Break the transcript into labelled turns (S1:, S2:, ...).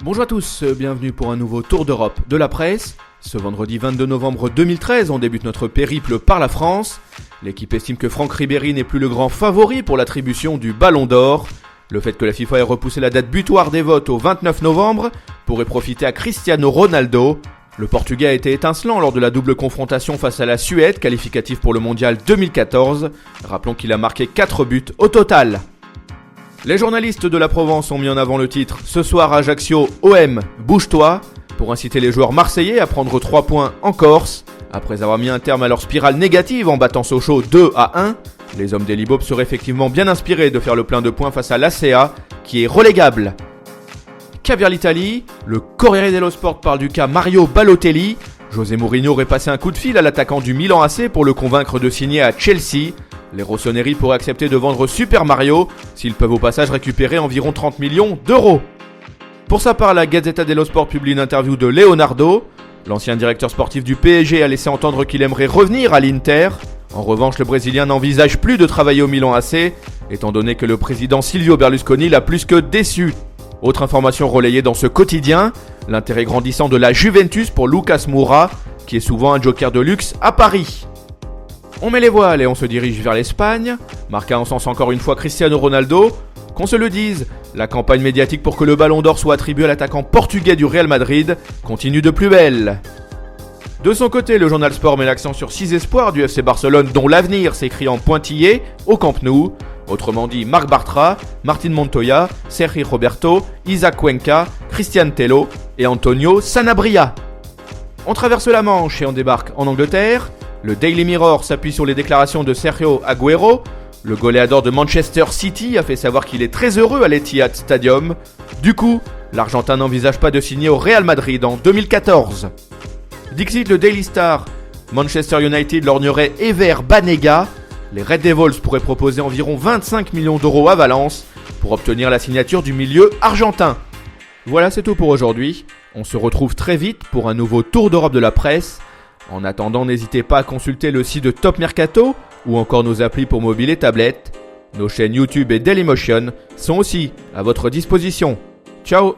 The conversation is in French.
S1: Bonjour à tous, bienvenue pour un nouveau tour d'Europe de la presse. Ce vendredi 22 novembre 2013, on débute notre périple par la France. L'équipe estime que Franck Ribéry n'est plus le grand favori pour l'attribution du Ballon d'Or. Le fait que la FIFA ait repoussé la date butoir des votes au 29 novembre pourrait profiter à Cristiano Ronaldo. Le Portugais a été étincelant lors de la double confrontation face à la Suède, qualificatif pour le Mondial 2014. Rappelons qu'il a marqué 4 buts au total. Les journalistes de la Provence ont mis en avant le titre « Ce soir Ajaccio, OM, bouge-toi » pour inciter les joueurs marseillais à prendre 3 points en Corse. Après avoir mis un terme à leur spirale négative en battant Sochaux 2-1, les hommes des Libobes seraient effectivement bien inspirés de faire le plein de points face à l'ACA, qui est relégable. Caviar l'Italie, le Corriere dello Sport parle du cas Mario Balotelli. José Mourinho aurait passé un coup de fil à l'attaquant du Milan AC pour le convaincre de signer à Chelsea. Les rossoneri pourraient accepter de vendre Super Mario s'ils peuvent au passage récupérer environ 30 millions d'euros. Pour sa part, la Gazzetta dello Sport publie une interview de Leonardo. L'ancien directeur sportif du PSG a laissé entendre qu'il aimerait revenir à l'Inter. En revanche, le Brésilien n'envisage plus de travailler au Milan AC, étant donné que le président Silvio Berlusconi l'a plus que déçu. Autre information relayée dans ce quotidien, l'intérêt grandissant de la Juventus pour Lucas Moura, qui est souvent un joker de luxe à Paris. On met les voiles et on se dirige vers l'Espagne. Marca en sens encore une fois Cristiano Ronaldo. Qu'on se le dise, la campagne médiatique pour que le Ballon d'Or soit attribué à l'attaquant portugais du Real Madrid continue de plus belle. De son côté, le journal Sport met l'accent sur 6 espoirs du FC Barcelone dont l'avenir s'écrit en pointillé au Camp Nou. Autrement dit, Marc Bartra, Martín Montoya, Sergi Roberto, Isaac Cuenca, Cristian Tello et Antonio Sanabria. On traverse la Manche et on débarque en Angleterre. Le Daily Mirror s'appuie sur les déclarations de Sergio Agüero. Le goléador de Manchester City a fait savoir qu'il est très heureux à l'Etihad Stadium. Du coup, l'Argentin n'envisage pas de signer au Real Madrid en 2014. Dixit le Daily Star, Manchester United lorgnerait Ever Banega. Les Red Devils pourraient proposer environ 25 millions d'euros à Valence pour obtenir la signature du milieu argentin. Voilà, c'est tout pour aujourd'hui. On se retrouve très vite pour un nouveau tour d'Europe de la presse. En attendant, n'hésitez pas à consulter le site de Top Mercato ou encore nos applis pour mobile et tablette. Nos chaînes YouTube et Dailymotion sont aussi à votre disposition. Ciao!